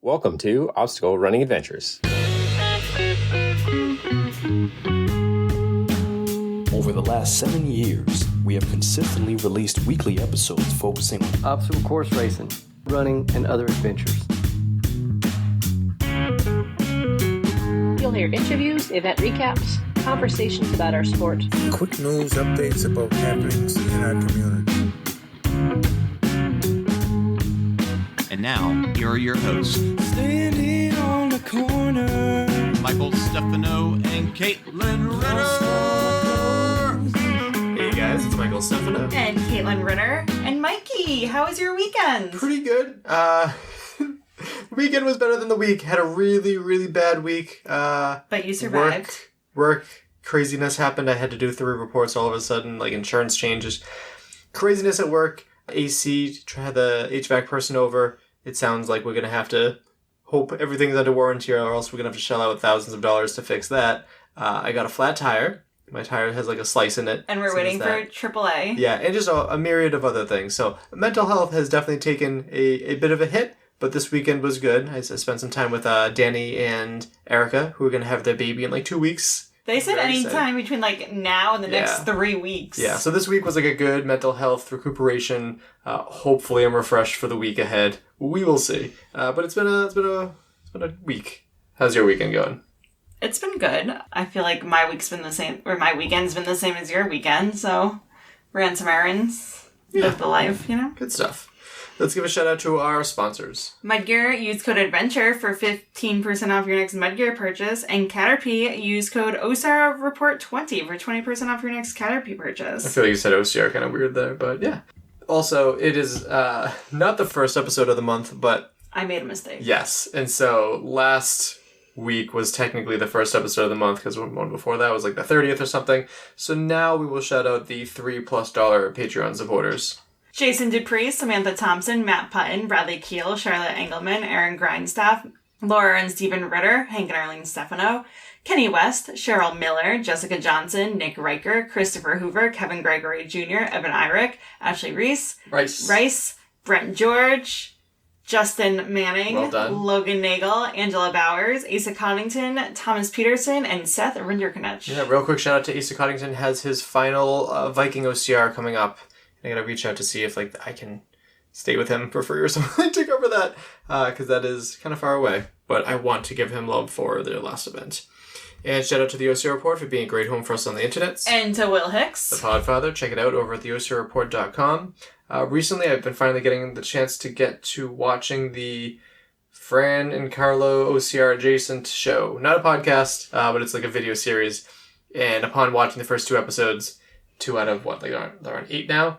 Welcome to Obstacle Running Adventures. Over the last 7 years, we have consistently released weekly episodes focusing on obstacle course racing, running, and other adventures. You'll hear interviews, event recaps, conversations about our sport, quick news updates about happenings in our community. And now, here are your hosts, Standing on the corner, Michael Stefano and Caitlin Ritter. Hey guys, it's Michael Stefano. And Caitlin Ritter. And Mikey, how was your weekend? Pretty good. The weekend was better than the week. Had a really, really bad week. But you survived. Work craziness happened. I had to do 3 reports all of a sudden, like insurance changes. Craziness at work. AC, had the HVAC person over. It sounds like we're going to have to hope everything's under warranty or else we're going to have to shell out thousands of dollars to fix that. I got a flat tire. My tire has like a slice in it. And we're waiting for AAA. Yeah, and just a myriad of other things. So mental health has definitely taken a bit of a hit, but this weekend was good. I spent some time with Danny and Erica, who are going to have their baby in like 2 weeks. They said any time between like now and the next 3 weeks. Yeah, so this week was like a good mental health recuperation. Hopefully I'm refreshed for the week ahead. We will see. But it's been a week. How's your weekend going? It's been good. I feel like my week's been the same, or my weekend's been the same as your weekend, so ran some errands, lived the life, you know? Good stuff. Let's give a shout out to our sponsors. Mudgear, use code ADVENTURE for 15% off your next Mudgear purchase, and Caterpie, use code OSARReport20 for 20% off your next Caterpie purchase. I feel like you said OCR kind of weird there, but yeah. Also, it is not the first episode of the month, but... I made a mistake. Yes, and so last week was technically the first episode of the month because one before that was like the 30th or something. So now we will shout out the $3+ Patreon supporters. Jason Dupree, Samantha Thompson, Matt Putton, Bradley Keel, Charlotte Engelman, Aaron Grindstaff, Laura and Stephen Ritter, Hank and Arlene Stefano, Kenny West, Cheryl Miller, Jessica Johnson, Nick Riker, Christopher Hoover, Kevin Gregory Jr., Evan Irick, Ashley Rice, Brent George, Justin Manning, well done. Logan Nagel, Angela Bowers, Asa Coddington, Thomas Peterson, and Seth Rinderknech. Yeah, real quick shout out to Asa Coddington. Has his final Viking OCR coming up. I gotta reach out to see if like I can stay with him for free or something to cover that, because that is kind of far away. But I want to give him love for their last event. And shout out to the OCR Report for being a great home for us on the internet. And to Will Hicks. The Podfather. Check it out over at theocrreport.com. Recently, I've been finally getting the chance to get to watching the Fran and Carlo OCR adjacent show. Not a podcast, but it's like a video series. And upon watching the first 2 episodes, 2 out of what, like they're on 8 now,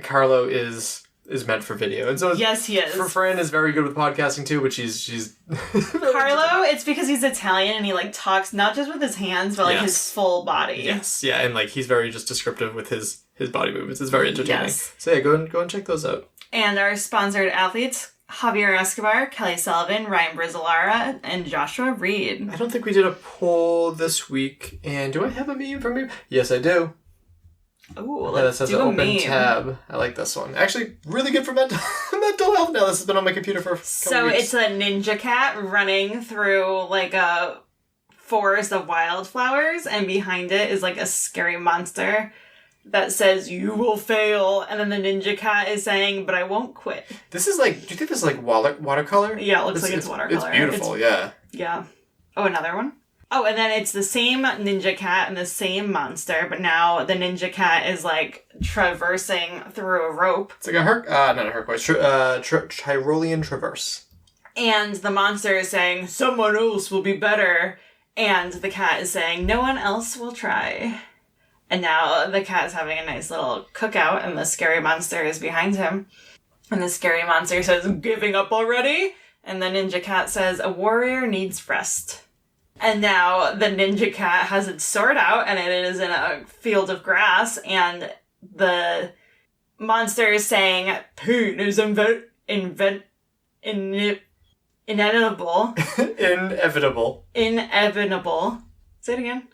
Carlo is meant for video. And so yes, he is. Fran is very good with podcasting too, but she's Carlo, it's because he's Italian and he like talks not just with his hands, but like his full body. Yes, yeah, and like he's very just descriptive with his body movements. It's very entertaining. Yes. So yeah, go and check those out. And our sponsored athletes, Javier Escobar, Kelly Sullivan, Ryan Brizolara, and Joshua Reed. I don't think we did a poll this week. And do I have a meme from you? Yes, I do. Ooh, let's says do a open meme. Tab. I like this one. Actually, really good for mental health now. This has been on my computer for a couple weeks. It's a ninja cat running through like a forest of wildflowers, and behind it is like a scary monster that says, "You will fail," and then the ninja cat is saying, "But I won't quit." This is like, do you think this is like watercolor? Yeah, it looks like it's watercolor. It's beautiful, yeah. Yeah. Oh, another one? Oh, and then it's the same ninja cat and the same monster, but now the ninja cat is like traversing through a rope. It's like not a Tyrolean traverse. And the monster is saying, "Someone else will be better." And the cat is saying, "No one else will try." And now the cat is having a nice little cookout, and the scary monster is behind him. And the scary monster says, "Giving up already?" And the ninja cat says, "A warrior needs rest." And now the ninja cat has its sword out, and it is in a field of grass, and the monster is saying, "Pain is inevitable." Inevitable. Say it again.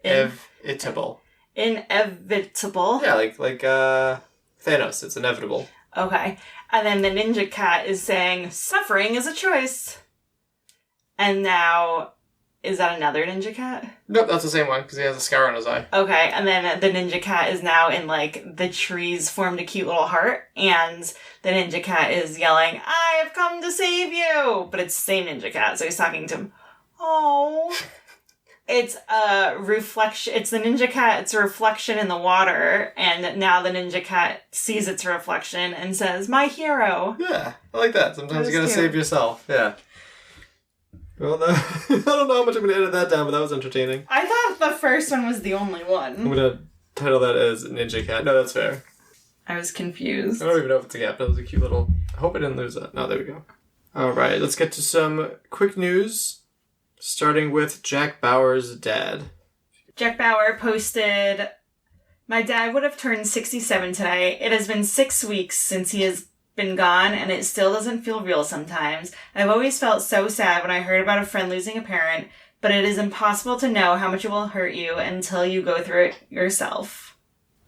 Inevitable. Inevitable. Yeah, like Thanos. It's inevitable. Okay. And then the ninja cat is saying, suffering is a choice. And now, is that another ninja cat? Nope, that's the same one, because he has a scar on his eye. Okay, and then the ninja cat is now in, like, the trees formed a cute little heart, and the ninja cat is yelling, I have come to save you! But it's the same ninja cat, so he's talking to him. Oh. It's a reflection, it's the ninja cat, it's a reflection in the water, and now the ninja cat sees its reflection and says, my hero! Yeah, I like that. Sometimes you gotta cute. save yourself, yeah. Well, I don't know how much I'm gonna edit that down, but that was entertaining. I thought the first one was the only one. I'm gonna title that as Ninja Cat. No, that's fair. I was confused. I don't even know if it's a gap. That was a cute little... I hope I didn't lose that. No, there we go. Alright, let's get to some quick news. Starting with Jack Bauer's dad. Jack Bauer posted, my dad would have turned 67 today. It has been 6 weeks since he has been gone, and it still doesn't feel real sometimes. I've always felt so sad when I heard about a friend losing a parent, but it is impossible to know how much it will hurt you until you go through it yourself.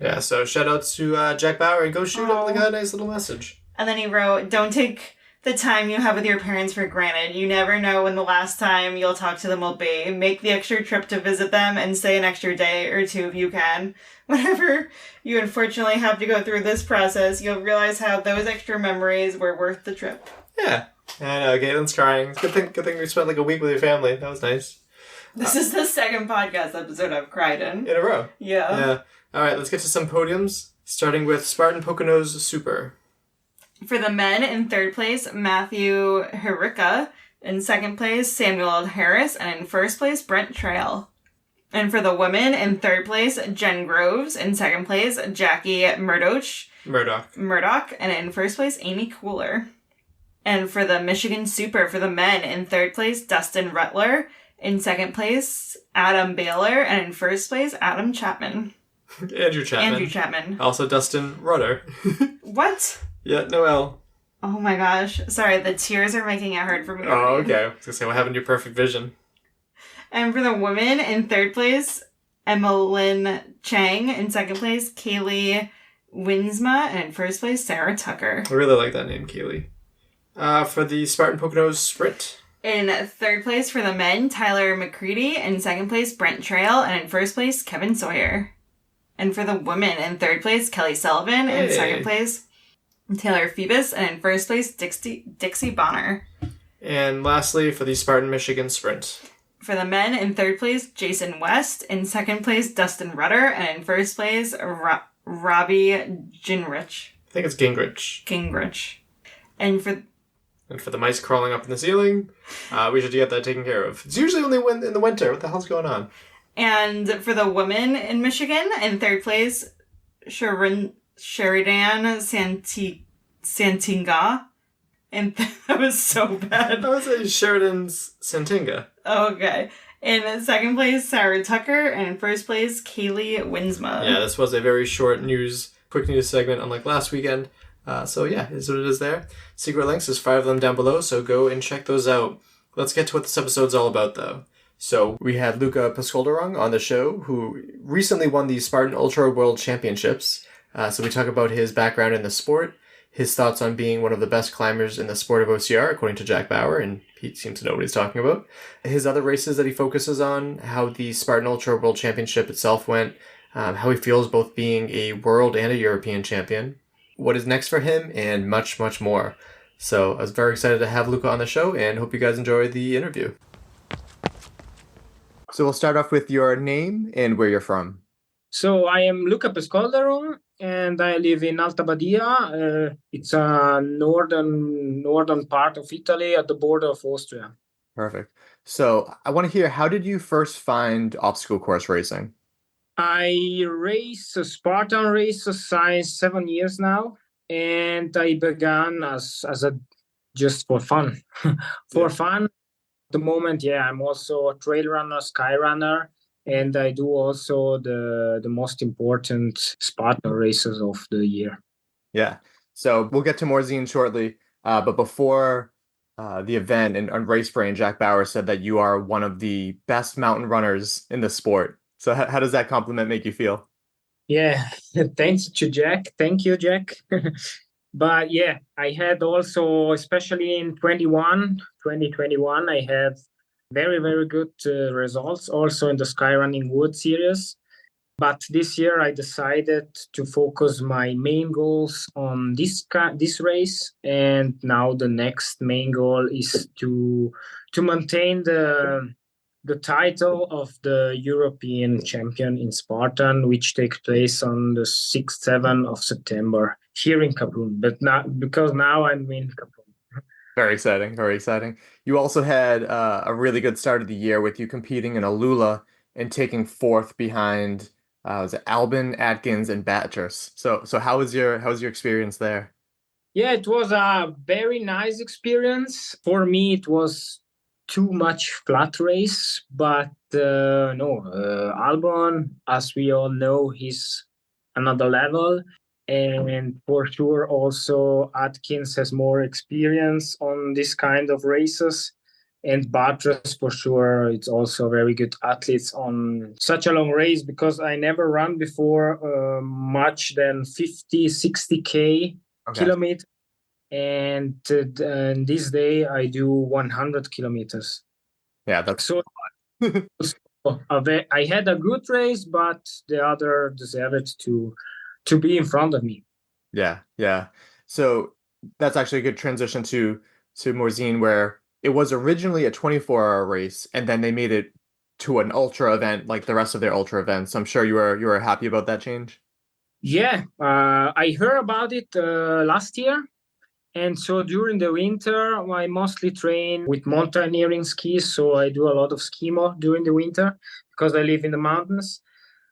Yeah, so shout out to Jack Bauer, and go shoot him like a nice little message. And then he wrote, don't take the time you have with your parents for granted. You never know when the last time you'll talk to them will be. Make the extra trip to visit them and stay an extra day or two if you can. Whenever you unfortunately have to go through this process, you'll realize how those extra memories were worth the trip. Yeah. I know, Galen's crying. Good thing we spent like a week with your family. That was nice. This is the second podcast episode I've cried in. In a row. Yeah. Yeah. Alright, let's get to some podiums. Starting with Spartan Poconos Super. For the men, in third place, Matthew Hirica. In second place, Samuel Harris. And in first place, Brent Trail. And for the women, in third place, Jen Groves. In second place, Jackie Murdoch. And in first place, Amy Cooler. And for the Michigan Super, for the men, in third place, Dustin Rutler. In second place, Adam Baylor. And in first place, Adam Chapman. Andrew Chapman. Also Dustin Rudder. What? Yeah, Noel. Oh my gosh. Sorry, the tears are making it hard for me to read. Oh, okay. I was gonna say, what happened to your perfect vision? And for the women, in third place, Emmeline Chang. In second place, Kaylee Winsma. And in first place, Sarah Tucker. I really like that name, Kaylee. For the Spartan Poconos Sprint. In third place for the men, Tyler McCready. In second place, Brent Trail. And in first place, Kevin Sawyer. And for the women, in third place, Kelly Sullivan. In second place, Taylor Phoebus. And in first place, Dixie Bonner. And lastly, for the Spartan Michigan Sprint. For the men, in third place, Jason West. In second place, Dustin Rudder. And in first place, Robbie Gingrich. I think it's Gingrich. And for the mice crawling up in the ceiling, we should get that taken care of. It's usually only in the winter. What the hell's going on? And for the women in Michigan, in third place, Sheridan Santinga. And that was so bad. I would say Sheridan's Santinga. Okay. In second place, Sarah Tucker. And in first place, Kaylee Winsma. Yeah, this was a very short quick news segment, unlike last weekend. So yeah, is what it is there. Secret links, there's 5 of them down below, so go and check those out. Let's get to what this episode's all about, though. So we had Luca Pescollderungg on the show, who recently won the Spartan Ultra World Championships. So we talk about his background in the sport, his thoughts on being one of the best climbers in the sport of OCR, according to Jack Bauer, and he seems to know what he's talking about. His other races that he focuses on, how the Spartan Ultra World Championship itself went, how he feels both being a world and a European champion, what is next for him, and much, much more. So I was very excited to have Luca on the show, and hope you guys enjoy the interview. So we'll start off with your name and where you're from. So I am Luca Pescollderungg, and I live in Alta Badia. It's a northern part of Italy at the border of Austria. Perfect. So I want to hear, how did you first find obstacle course racing? I race a Spartan race since 7 years now, and I began as just for fun. Fun. At the moment, I'm also a trail runner, sky runner, and I do also the most important Spartan races of the year. Yeah. So we'll get to more zine shortly. But before the event and Race Brain, Jack Bauer said that you are one of the best mountain runners in the sport. So how does that compliment make you feel? Yeah, thanks to Jack. Thank you, Jack. But yeah, I had also, especially in 2021, I had very, very good results also in the Skyrunning Wood series. But this year I decided to focus my main goals on this race, and now the next main goal is to maintain the title of the European champion in Spartan, which takes place on the 6th, 7th of September here in Kabul. But not because now I'm in Kabul. Very exciting, very exciting. You also had a really good start of the year with you competing in Alula and taking fourth behind was it Albin, Atkins, and Bathurst. So how was your experience there? Yeah, it was a very nice experience. For me, it was too much flat race, but no, Albon, as we all know, he's another level. And for sure, also Atkins has more experience on this kind of races. And Bathurst, for sure, it's also very good athletes on such a long race, because I never run before much than 50, 60K kilometers. And this day I do 100 kilometers. Yeah, that's so. I had a good race, but the other deserved to be in front of me. Yeah, yeah. So that's actually a good transition to Morzine, where it was originally a 24-hour race, and then they made it to an ultra event like the rest of their ultra events. I'm sure you were happy about that change. Yeah, I heard about it last year. And so during the winter, I mostly train with mountaineering skis. So I do a lot of skimo during the winter because I live in the mountains.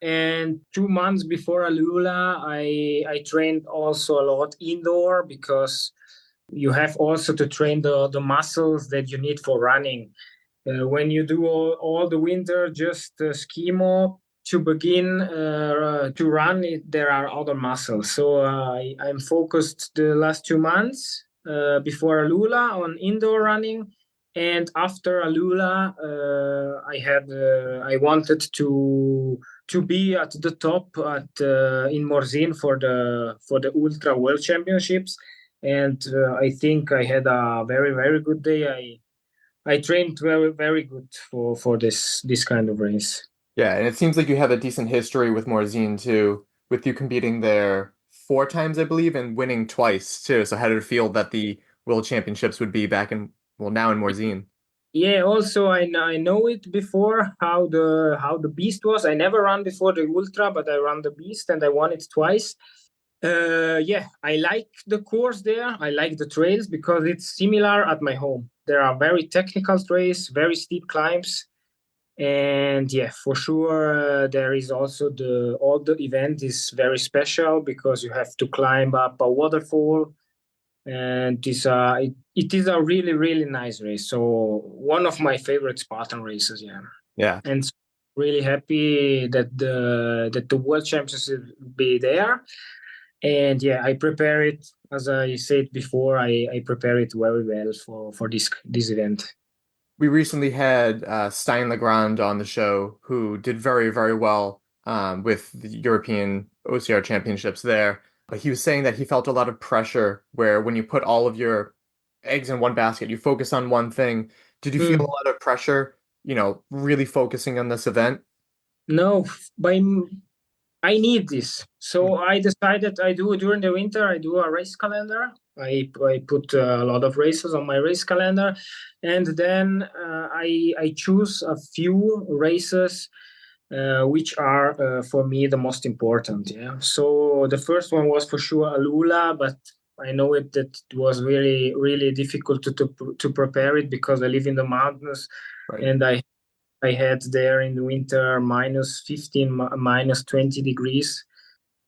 And 2 months before Alula, I trained also a lot indoor, because you have also to train the muscles that you need for running. When you do all the winter, just skimo, to begin to run, there are other muscles. So I'm focused the last 2 months before Alula on indoor running. And after Alula, I wanted to be at the top in Morzine for the Ultra World Championships. And I think I had a very, very good day. I trained very, very good for this kind of race. Yeah, and it seems like you have a decent history with Morzine too, with you competing there 4 times, I believe, and winning twice too. So how did it feel that the World Championships would be back now in Morzine? Yeah, also I know it before how the Beast was. I never ran before the Ultra, but I ran the Beast and I won it twice. Yeah, I like the course there. I like the trails because it's similar at my home. There are very technical trails, very steep climbs. And yeah, for sure, there is also all the event is very special because you have to climb up a waterfall, and it is a really, really nice race. So one of my favorite Spartan races. Yeah, and really happy that the World Championships will be there. And yeah, I prepare it, as I said before, I prepare it very well for this event. we recently had Stein Legrand on the show, who did very, very well with the European OCR Championships there. But he was saying that he felt a lot of pressure where when you put all of your eggs in one basket, you focus on one thing. Did you feel a lot of pressure, really focusing on this event? No, I need this. So I decided during the winter, I do a race calendar. I put a lot of races on my race calendar, and then I choose a few races which are for me the most important. Yeah. So the first one was for sure Alula, but I know that it was really, really difficult to prepare it because I live in the mountains, right. And I had there in the winter minus 15, minus 20 degrees.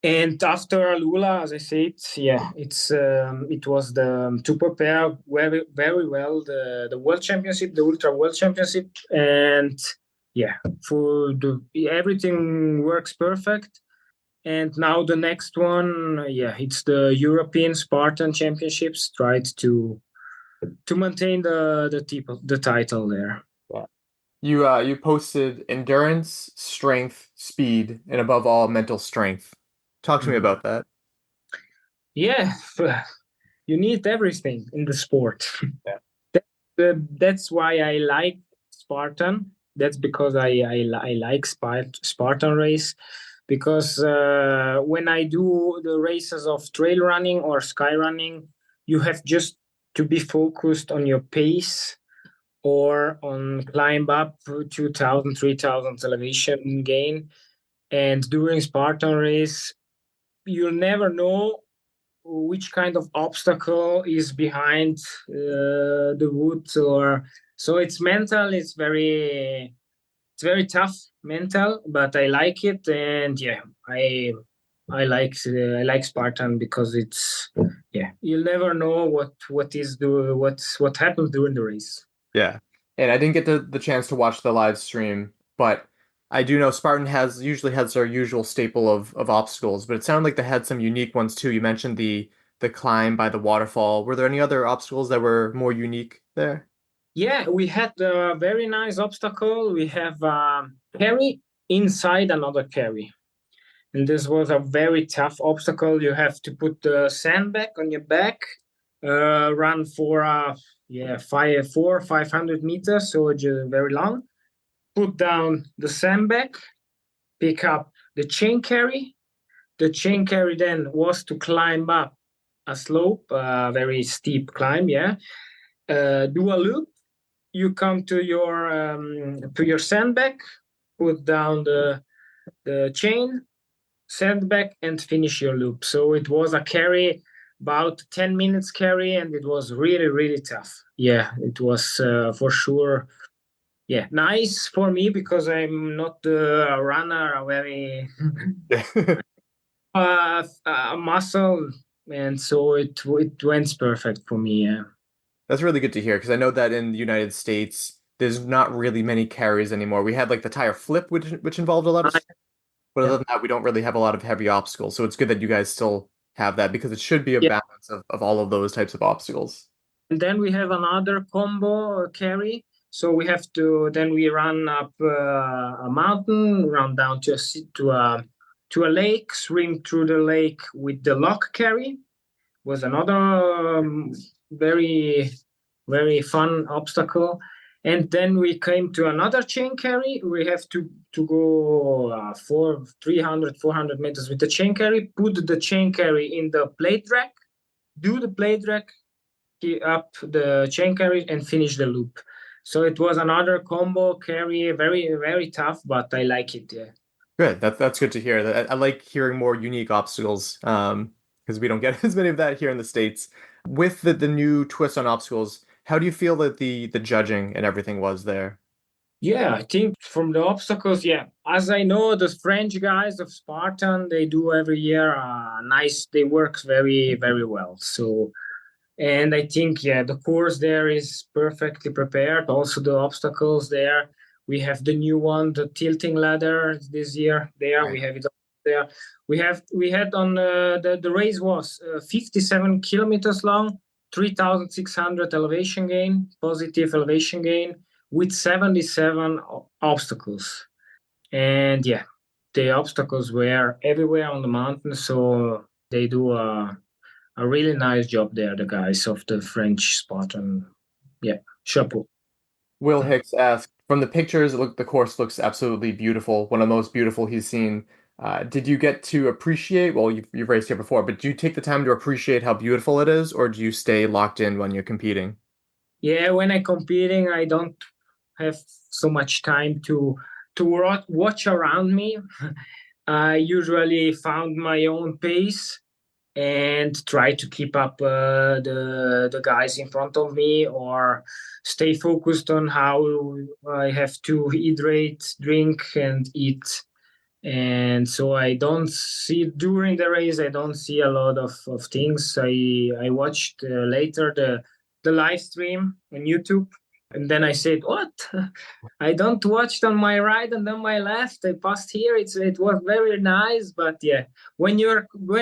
And after Alula, as I said, yeah, it was to prepare very, very well the World Championship, the Ultra World Championship, and yeah, everything works perfect. And now the next one, yeah, it's the European Spartan Championships. Tried to maintain the title there. Yeah. You posted endurance, strength, speed, and above all, mental strength. Talk to me about that. Yeah, You need everything in the sport. Yeah. That's why I like Spartan. That's because I like Spartan race, because when I do the races of trail running or sky running, you have just to be focused on your pace or on climb up 2,000, 3,000 elevation gain. And during Spartan race, you'll never know which kind of obstacle is behind the wood, or so it's mental. It's very tough mental, but I like it. And yeah, I like Spartan because it's, yeah, you'll never know what happens during the race. Yeah. And I didn't get the chance to watch the live stream, but I do know Spartan usually has their usual staple of obstacles, but it sounded like they had some unique ones too. You mentioned the climb by the waterfall. Were there any other obstacles that were more unique there? Yeah, we had a very nice obstacle. We have carry inside another carry. And this was a very tough obstacle. You have to put the sandbag on your back, run for 500 meters, so it's very long. Put down the sandbag, pick up the chain carry. The chain carry then was to climb up a slope, a very steep climb. Yeah, do a loop. You come to your sandbag, put down the chain, sandbag, and finish your loop. So it was a carry, about 10 minutes carry, and it was really, really tough. Yeah, it was for sure. Yeah, nice for me because I'm not a runner, a very muscle, and so it went perfect for me. Yeah. That's really good to hear, because I know that in the United States, there's not really many carries anymore. We had like the tire flip, which involved a lot of stuff, but other than that, we don't really have a lot of heavy obstacles. So it's good that you guys still have that, because it should be a balance of all of those types of obstacles. And then we have another combo carry. So we have to, then we run up a mountain, run down to a lake, swim through the lake with the lock carry. Was another very, very fun obstacle. And then we came to another chain carry. We have to go 400 meters with the chain carry, put the chain carry in the plate rack, do the plate rack, up the chain carry, and finish the loop. So it was another combo carry, very, very tough, but I like it. Yeah. Good. That's good to hear. I like hearing more unique obstacles, because we don't get as many of that here in the States. With the new twist on obstacles, how do you feel that the judging and everything was there? Yeah, I think from the obstacles, yeah. As I know, the French guys of Spartan, they do every year they work very, very well. So, and I think, yeah, the course there is perfectly prepared. Also the obstacles there. We have the new one, the tilting ladder this year there. Right. We have it there. We had on the race was 57 kilometers long, 3,600 elevation gain, positive elevation gain, with 77 obstacles. And yeah, the obstacles were everywhere on the mountain. So they do a really nice job there, the guys of the French Spartan. Yeah, chapeau. Will Hicks asked, from the pictures, the course looks absolutely beautiful, one of the most beautiful he's seen. Did you get to appreciate, well, you've raced here before, but do you take the time to appreciate how beautiful it is, or do you stay locked in when you're competing? Yeah, when I'm competing, I don't have so much time to watch around me. I usually found my own pace and try to keep up the guys in front of me, or stay focused on how I have to hydrate, drink, and eat. And so I don't see during the race, I don't see a lot of things. I watched later the live stream on YouTube. And then I said, what? I don't watch it on my right and on my left. I passed here. It was very nice. But yeah, when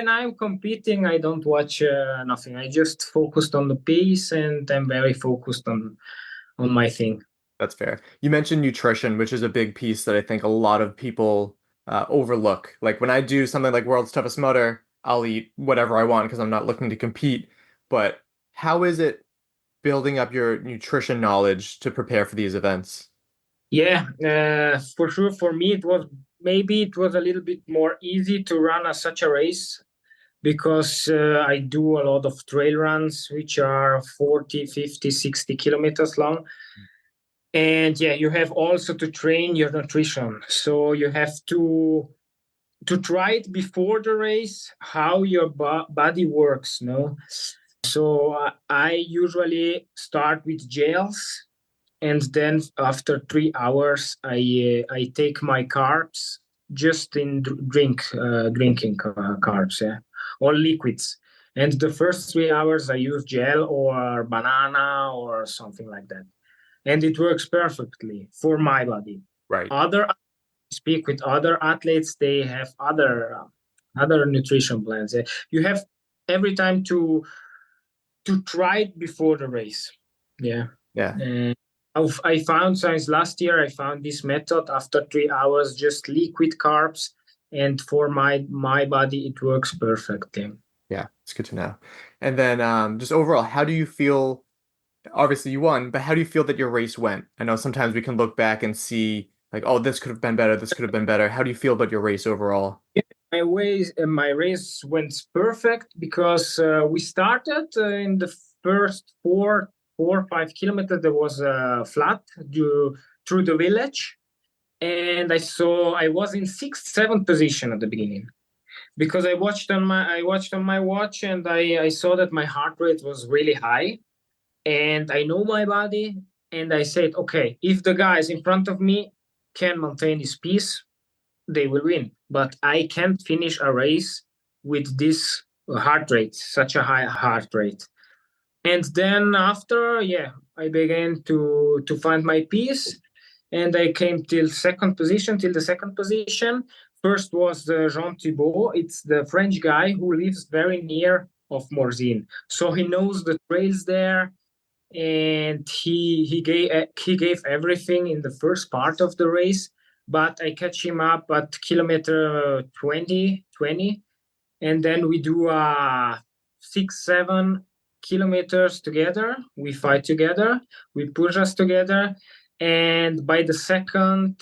I'm competing, I don't watch nothing. I just focused on the pace, and I'm very focused on my thing. That's fair. You mentioned nutrition, which is a big piece that I think a lot of people overlook. Like when I do something like World's Toughest Mudder, I'll eat whatever I want because I'm not looking to compete. But How is it building up your nutrition knowledge to prepare for these events? Yeah, for sure. For me, it was a little bit more easy to run such a race because I do a lot of trail runs, which are 40, 50, 60 kilometers long. And yeah, you have also to train your nutrition. So you have to try it before the race, how your body works, no? So I usually start with gels, and then after 3 hours, I take my carbs just in drinking carbs, yeah, or liquids. And the first 3 hours I use gel or banana or something like that, and it works perfectly for my body. Right. Speak with other athletes, they have other nutrition plans. You have every time to try it before the race. Yeah. And I found since last year, I found this method after 3 hours, just liquid carbs, and for my body it works perfectly. Yeah, it's good to know. And then just overall, how do you feel? Obviously you won, but how do you feel that your race went? I know sometimes we can look back and see like, oh, this could have been better, this could have been better. How do you feel about your race overall? My race went perfect because we started in the first 4 or 5 kilometers. There was a flat through the village, and I was in 6th, 7th position at the beginning because I watched on my watch, and I saw that my heart rate was really high, and I know my body, and I said, okay, if the guys in front of me can maintain this pace, they will win. But I can't finish a race with this heart rate, such a high heart rate. And then after, I began to find my pace, and I came till the second position. First was Jean Thibault. It's the French guy who lives very near of Morzine, so he knows the trails there, and he gave everything in the first part of the race. But I catch him up at kilometer 20, and then we do 6-7 kilometers together. We fight together, we push us together, and by the second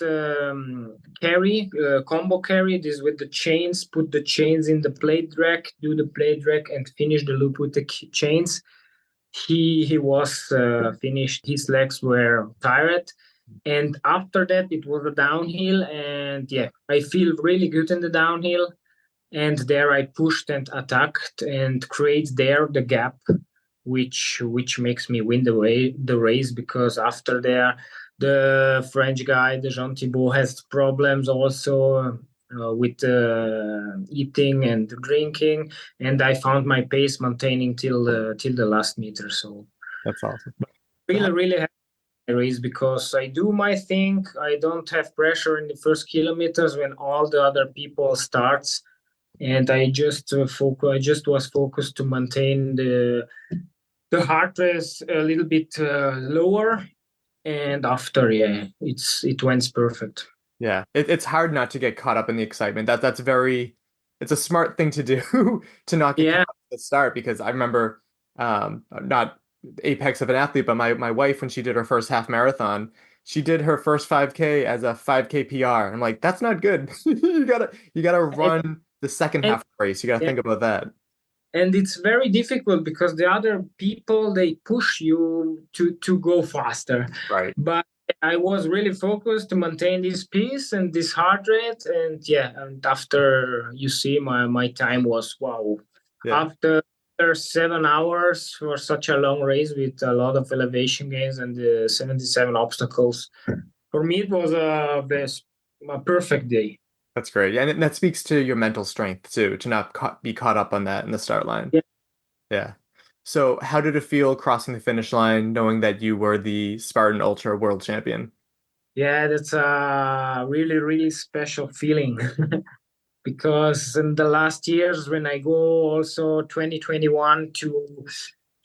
combo carry, this with the chains, put the chains in the plate rack, do the plate rack, and finish the loop with the chains. He was finished. His legs were tired, and after that it was a downhill, and I feel really good in the downhill, and there I pushed and attacked and create there the gap, which makes me win the race, because after there the French guy, the Jean Thibault, has problems also with eating and drinking, and I found my pace maintaining till the last meter. So that's awesome. Really happy race because I do my thing. I don't have pressure in the first kilometers when all the other people starts, and I just was focused to maintain the heart rate a little bit lower, and after it went perfect. Yeah, it's hard not to get caught up in the excitement. It's a smart thing to do to not get caught up at the start, because I remember not the apex of an athlete, but my wife, when she did her first half marathon, she did her first 5K as a 5K PR. I'm like, that's not good. you gotta run the second half of the race. You gotta think about that. And it's very difficult because the other people, they push you to go faster. Right. But I was really focused to maintain this pace and this heart rate, and after, you see, my time was wow. Yeah. After 7 hours for such a long race with a lot of elevation gains and 77 obstacles, for me it was a perfect day. That's great. And that speaks to your mental strength too, to not be caught up on that in the start line. Yeah. So how did it feel crossing the finish line, knowing that you were the Spartan Ultra World Champion? Yeah, that's a really, really special feeling. Because in the last years, when I go also 2021 to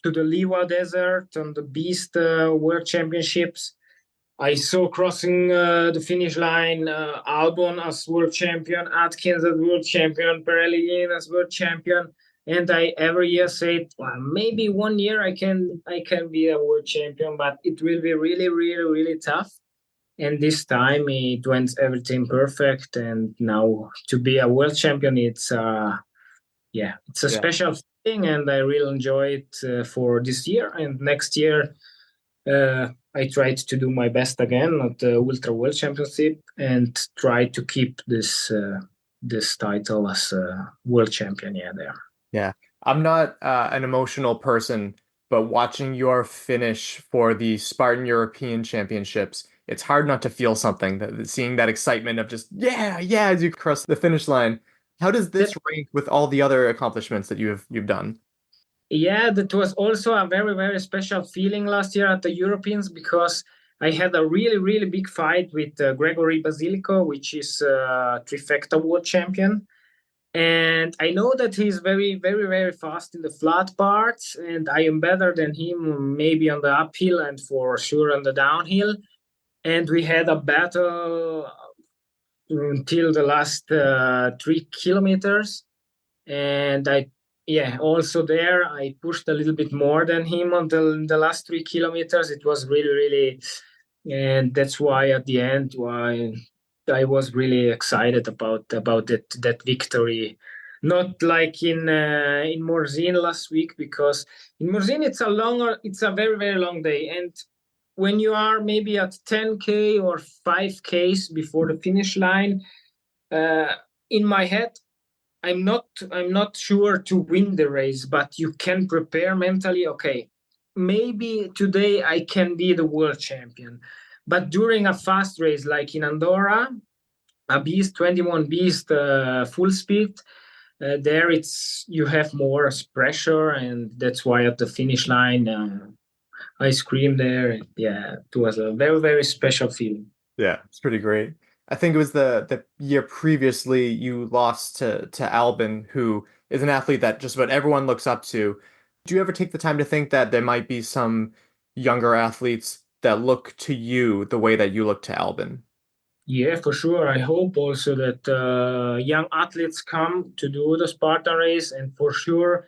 the Liwa Desert on the Beast World Championships, I saw crossing the finish line Albon as world champion, Atkins as world champion, Perelli as world champion. And I every year say, well, maybe one year I can be a world champion, but it will be really, really, really tough. And this time it went everything perfect. And now to be a world champion, it's it's a special thing, and I really enjoy it for this year. And next year, I tried to do my best again at the Ultra World Championship and try to keep this title as a world champion. Yeah, there. Yeah, I'm not an emotional person, but watching your finish for the Spartan European Championships, it's hard not to feel something. Seeing that excitement of just as you cross the finish line. How does this rank with all the other accomplishments that you've done? Yeah, that was also a very, very special feeling last year at the Europeans, because I had a really, really big fight with Gregory Basilico, which is trifecta world champion. And I know that he's very, very, very fast in the flat parts, and I am better than him maybe on the uphill and for sure on the downhill. And we had a battle until the last 3 kilometers. And also there I pushed a little bit more than him on the last 3 kilometers. It was really, really, and that's why at the end, I was really excited about that victory. Not like in Morzine last week, because in Morzine it's a very, very long day, and when you are maybe at 10K or 5Ks before the finish line, in my head, I'm not sure to win the race, but you can prepare mentally. Okay, maybe today I can be the world champion. But during a fast race like in Andorra, a Beast 21 Beast full speed, there you have more pressure, and that's why at the finish line I screamed there. Yeah, it was a very, very special feeling. Yeah, it's pretty great. I think it was the year previously you lost to Albin, who is an athlete that just about everyone looks up to. Do you ever take the time to think that there might be some younger athletes that look to you the way that you look to Albin? Yeah, for sure. I hope also that young athletes come to do the Spartan race, and for sure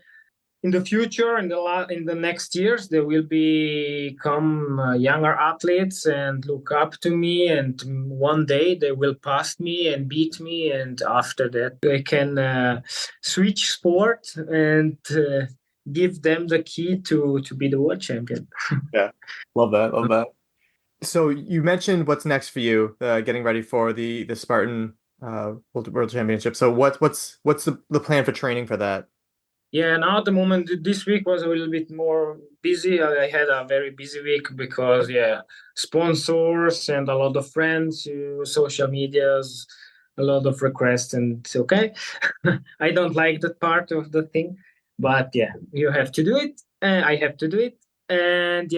in the future, in the next years, there will become younger athletes and look up to me, and one day they will pass me and beat me, and after that they can switch sport and give them the key to be the world champion. Yeah, love that. So you mentioned what's next for you, getting ready for the Spartan World Championship. So what's the plan for training for that? Yeah, now at the moment, this week was a little bit more busy. I had a very busy week because, sponsors and a lot of friends, social medias, a lot of requests, and it's okay. I don't like that part of the thing, but you have to do it. I have to do it. And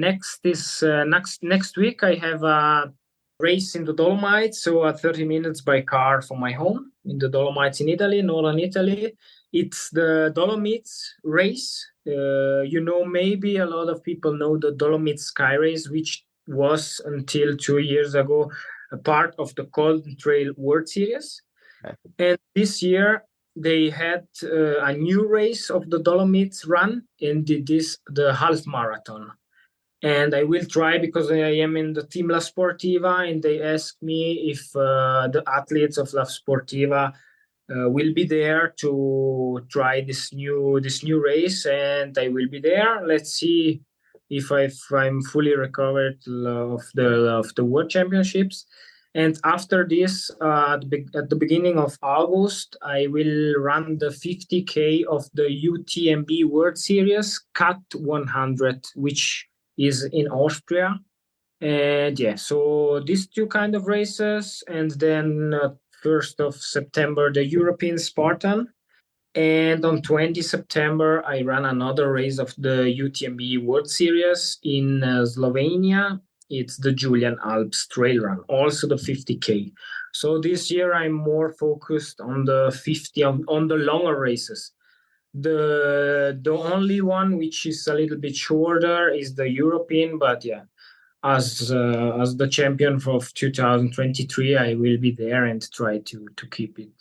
next week I have a race in the Dolomites, so 30 minutes by car from my home in the Dolomites in Italy, northern Italy. It's the Dolomites race. Maybe a lot of people know the Dolomites Sky Race, which was until 2 years ago a part of the Golden Trail World Series. Okay. And this year they had a new race of the Dolomites run, and the half marathon. And I will try, because I am in the team La Sportiva, and they asked me if the athletes of La Sportiva will be there to try this new race, and I will be there. Let's see if I'm fully recovered of the World Championships. And after this, at the beginning of August, I will run the 50K of the UTMB World Series Cut 100, which is in Austria. And so these two kind of races, and then 1st of September, the European Spartan. And on 20 September, I ran another race of the UTMB World Series in Slovenia. It's the Julian Alps Trail Run, also the 50K. So this year I'm more focused on the 50, on the longer races. The only one which is a little bit shorter is the European, but as the champion of 2023, I will be there and try to keep it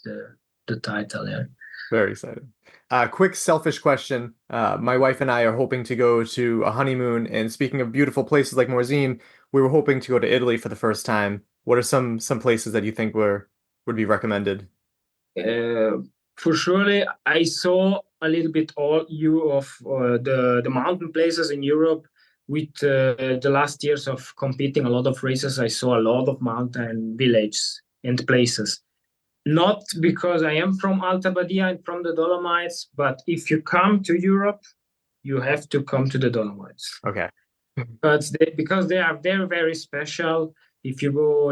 the title there. Very excited. Quick selfish question. My wife and I are hoping to go to a honeymoon, and speaking of beautiful places like Morzine, we were hoping to go to Italy for the first time. What are some places that you think would be recommended? For surely, I saw a little bit all you of the mountain places in Europe. With the last years of competing a lot of races, I saw a lot of mountain villages and places. Not because I am from Alta Badia and from the Dolomites, but if you come to Europe, you have to come to the Dolomites. Okay. Because they are very, very special. If you go,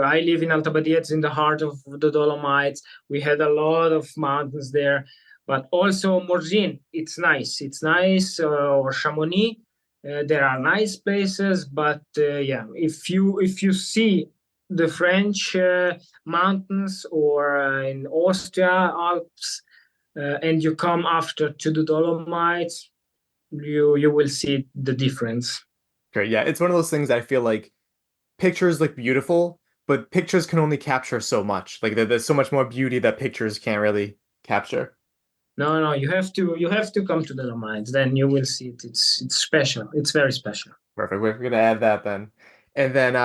I live in Alta Badia. It's in the heart of the Dolomites. We had a lot of mountains there, but also Morzine. It's nice. It's nice. Or Chamonix. There are nice places, but if you see the French mountains or in Austria Alps, and you come after to the Dolomites, you will see the difference. Great. Yeah, it's one of those things I feel like pictures look beautiful, but pictures can only capture so much. Like there's so much more beauty that pictures can't really capture. No, you have to come to the Dolomites. Then you will see it. It's special. It's very special. Perfect. We're gonna add that then. And then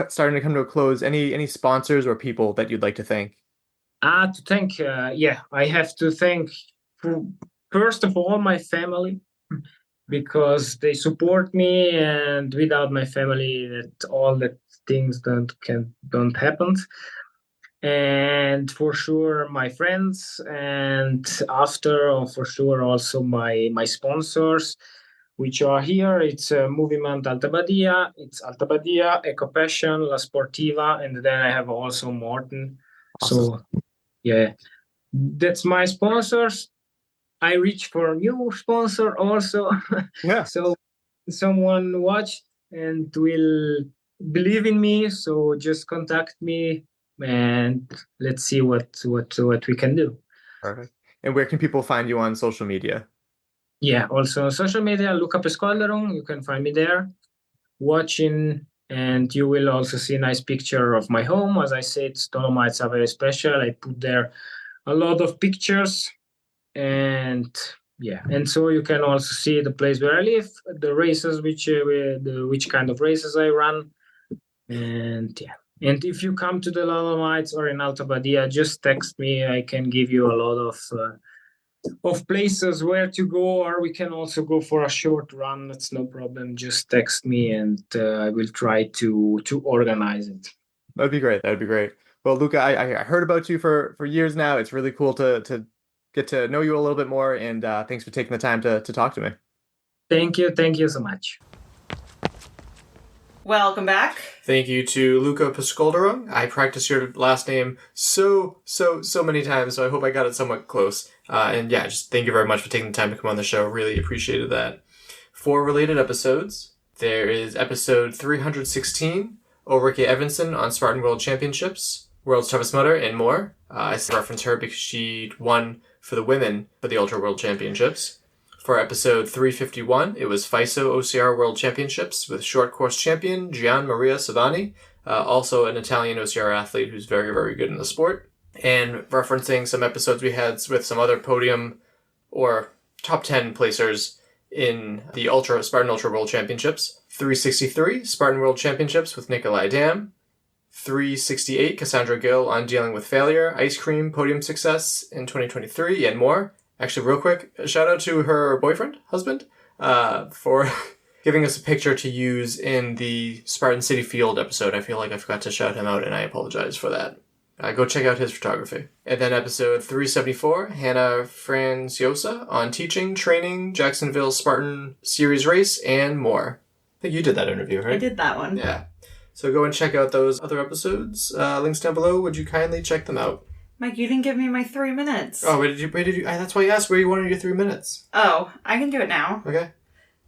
starting to come to a close, any sponsors or people that you'd like to thank? To thank, I have to thank first of all my family, because they support me, and without my family, that all the things don't happen. And for sure my friends, and after for sure also my sponsors, which are here. It's Moviment Alta Badia, it's Alta Badia, Eco Passion, La Sportiva, and then I have also Morton. Awesome. So that's my sponsors. I reach for a new sponsor also. Yeah. So someone watched and will believe in me, so just contact me and let's see what we can do. Perfect. And where can people find you on social media? Yeah, also social media, Luca Pescollderungg, you can find me there watching, and you will also see a nice picture of my home. As I said, Dolomites are very special. I put there a lot of pictures, and so you can also see the place where I live, the races, which kind of races I run, and And if you come to the Dolomites or in Alta Badia, just text me. I can give you a lot of places where to go, or we can also go for a short run. That's no problem. Just text me, and I will try to organize it. That'd be great. That'd be great. Well, Luca, I heard about you for years now. It's really cool to get to know you a little bit more, and thanks for taking the time to talk to me. Thank you so much. Welcome back. Thank you to Luca Pescollderungg. I practiced your last name so many times, so I hope I got it somewhat close. And yeah, just thank you very much for taking the time to come on the show. Really appreciated that. For related episodes, there is episode 316, Ulrike Evensen on Spartan World Championships, World's Toughest Mudder, and more. I reference her because she won for the women for the Ultra World Championships. For episode 351, it was FISO OCR World Championships with short course champion Gian Maria Savani, also an Italian OCR athlete who's very, very good in the sport. And referencing some episodes we had with some other podium or top 10 placers in the Spartan Ultra World Championships. 363, Spartan World Championships with Nikolai Dam. 368, Cassandra Gill on dealing with failure, ice cream, podium success in 2023, and more. Actually, real quick, a shout out to her husband, for giving us a picture to use in the Spartan City Field episode. I feel like I forgot to shout him out, and I apologize for that. Go check out his photography. And then episode 374, Hannah Franciosa on teaching, training, Jacksonville Spartan Series race, and more. I think you did that interview, right? I did that one. Yeah. So go and check out those other episodes. Links down below. Would you kindly check them out? Mike, you didn't give me my 3 minutes. Oh, where did you? That's why you asked where you wanted your 3 minutes. Oh, I can do it now. Okay.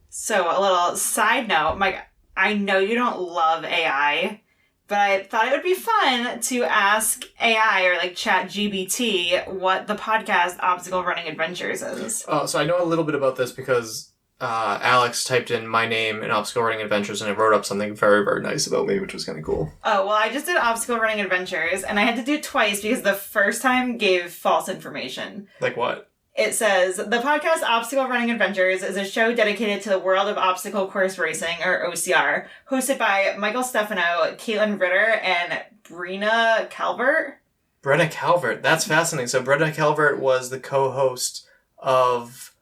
So, a little side note, Mike, I know you don't love AI, but I thought it would be fun to ask AI or like ChatGPT what the podcast Obstacle Running Adventures is. Oh, so I know a little bit about this because Alex typed in my name in Obstacle Running Adventures and it wrote up something very, very nice about me, which was kind of cool. Oh, well, I just did Obstacle Running Adventures, and I had to do it twice because the first time gave false information. Like what? It says, the podcast Obstacle Running Adventures is a show dedicated to the world of obstacle course racing, or OCR, hosted by Michael Stefano, Caitlin Ritter, and Brenna Calvert. Brenna Calvert. That's fascinating. So Brenna Calvert was the co-host of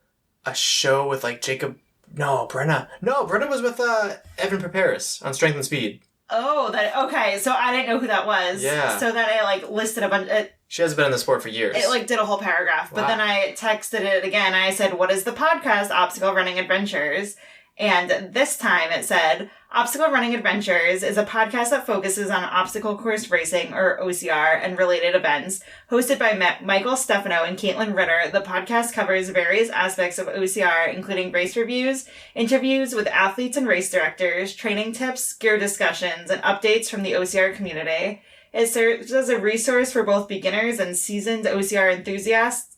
a show with like Jacob... Brenna was with Evan Preparis on Strength and Speed. Oh, okay. So I didn't know who that was. Yeah. So then I like listed a bunch... She has been in the sport for years. It like did a whole paragraph. But then I texted it again. And I said, what is the podcast Obstacle Running Adventures? And this time it said, Obstacle Running Adventures is a podcast that focuses on obstacle course racing, or OCR, and related events. Hosted by Michael Stefano and Caitlin Ritter, the podcast covers various aspects of OCR, including race reviews, interviews with athletes and race directors, training tips, gear discussions, and updates from the OCR community. It serves as a resource for both beginners and seasoned OCR enthusiasts,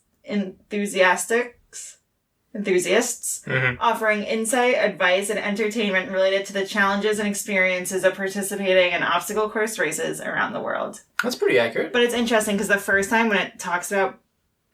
offering insight, advice, and entertainment related to the challenges and experiences of participating in obstacle course races around the world. That's pretty accurate. But it's interesting because the first time when it talks about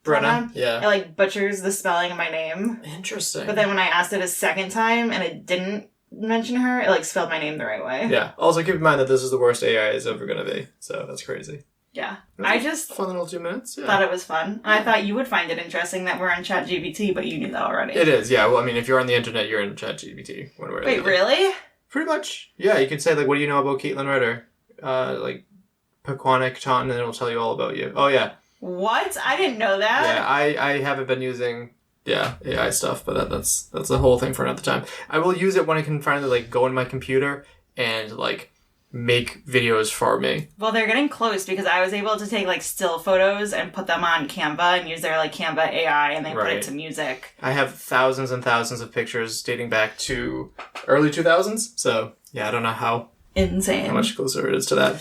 Brenna, it like butchers the spelling of my name. Interesting. But then when I asked it a second time and it didn't mention her, it like spelled my name the right way. Yeah. Also keep in mind that this is the worst AI is ever going to be. So that's crazy. Yeah. That's I just fun little 2 minutes. Yeah. thought it was fun. And I thought you would find it interesting that we're on ChatGPT, but you knew that already. It is, yeah. Well, I mean, if you're on the internet, you're in ChatGPT. Wait, really? Pretty much. Yeah, you can say, like, what do you know about Caitlin Ritter? Like, Pequannock Taunton, and it'll tell you all about you. Oh, yeah. What? I didn't know that. Yeah, I haven't been using... Yeah, AI stuff, but that's a whole thing for another time. I will use it when I can finally, like, go in my computer and, like, make videos for me. Well, they're getting close because I was able to take, like, still photos and put them on Canva and use their, like, Canva AI and they put it to music. I have thousands and thousands of pictures dating back to early 2000s, so, yeah, I don't know how much closer it is to that.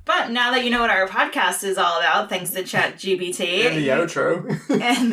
But now that you know what our podcast is all about, thanks to ChatGPT. And the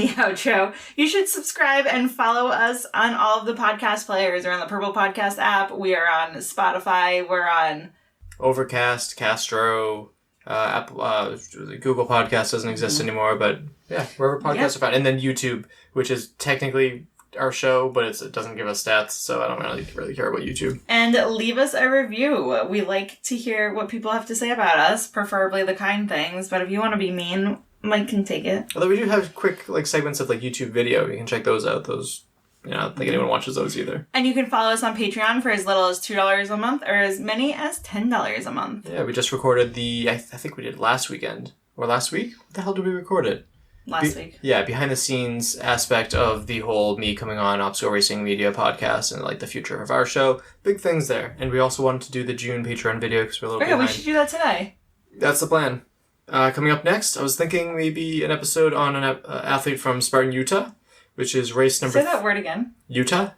outro. You should subscribe and follow us on all of the podcast players. We're on the Purple Podcast app. We are on Spotify. We're on... Overcast, Castro, Apple, Google Podcast doesn't exist anymore, but yeah, wherever podcasts are found. And then YouTube, which is technically our show, but it doesn't give us stats, so I don't really care about YouTube. And leave us a review. We like to hear what people have to say about us, preferably the kind things, but if you want to be mean, Mike can take it. Although we do have quick like segments of like YouTube video. You can check those out. Those, I don't think anyone watches those either. And you can follow us on Patreon for as little as $2 a month or as many as $10 a month. Yeah, we just recorded I think we did last weekend. Or last week? What the hell did we record it? Last week. Yeah, behind the scenes aspect of the whole me coming on Obstacle Racing Media podcast and like the future of our show. Big things there. And we also wanted to do the June Patreon video because we're a little behind. We should do that today. That's the plan. Coming up next, I was thinking maybe an episode on an athlete from Spartan, Utah, which is race number... Say that word again. Utah?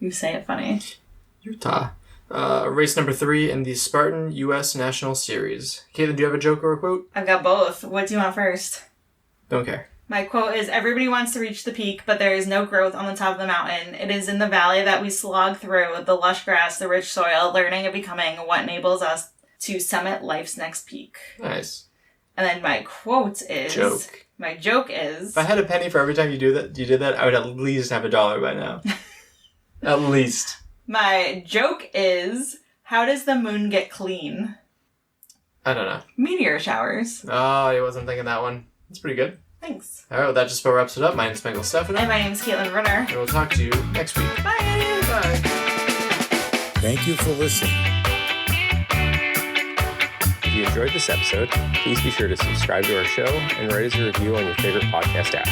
You say it funny. Utah. Race number 3 in the Spartan U.S. National Series. Caitlin, do you have a joke or a quote? I've got both. What do you want first? Don't care. My quote is, everybody wants to reach the peak, but there is no growth on the top of the mountain. It is in the valley that we slog through, the lush grass, the rich soil, learning and becoming what enables us to summit life's next peak. Nice. And then my quote is... Joke. My joke is... If I had a penny for every time you did that, I would at least have $1 by now. At least. My joke is, how does the moon get clean? I don't know. Meteor showers. Oh, I wasn't thinking that one. That's pretty good. Thanks. All right, well, that just about wraps it up. My name's Michael Stefano. And my name's Caitlin Renner. And we'll talk to you next week. Bye! Bye! Thank you for listening. If you enjoyed this episode, please be sure to subscribe to our show and write us a review on your favorite podcast app.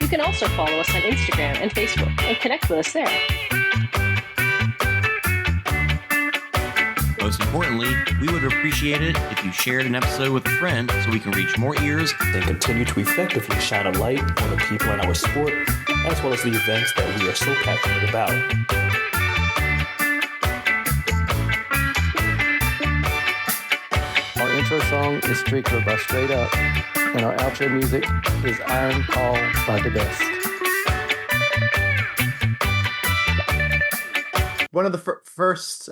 You can also follow us on Instagram and Facebook and connect with us there. Most importantly, we would appreciate it if you shared an episode with a friend so we can reach more ears and continue to effectively shine a light on the people in our sport, as well as the events that we are so passionate about. Our intro song is Street Crew by Straight Up, and our outro music is Iron Call by The Best. one of the first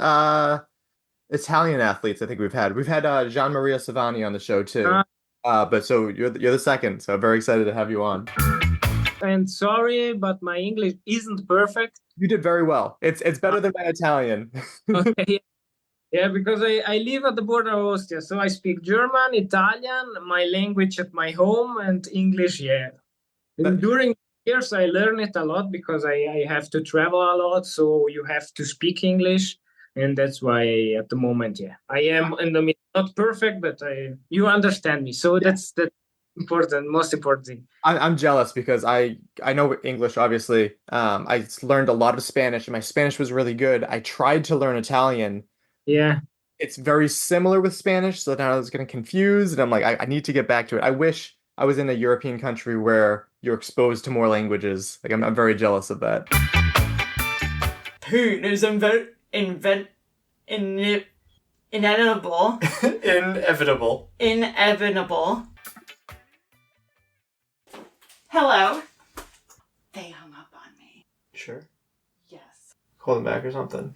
Italian athletes I think we've had. We've had Gian Maria Savani on the show too. But so you're the second, so very excited to have you on. And sorry, but my English isn't perfect. You did very well. It's better than my Italian. Okay. Yeah, because I live at the border of Austria, so I speak German, Italian, my language at my home, and English, yeah. And during years, I learn it a lot because I have to travel a lot, so you have to speak English, and that's why at the moment, yeah, I am in the middle. Not perfect, but you understand me, so that's important, most important thing. I'm jealous because I know English, obviously. I learned a lot of Spanish, and my Spanish was really good. I tried to learn Italian. Yeah. It's very similar with Spanish, so now I was getting confused, and I'm like, I need to get back to it. I wish I was in a European country where you're exposed to more languages. Like, I'm very jealous of that. Putin is inevitable. Inevitable. Inevitable. Hello. They hung up on me. Sure. Yes. Call them back or something.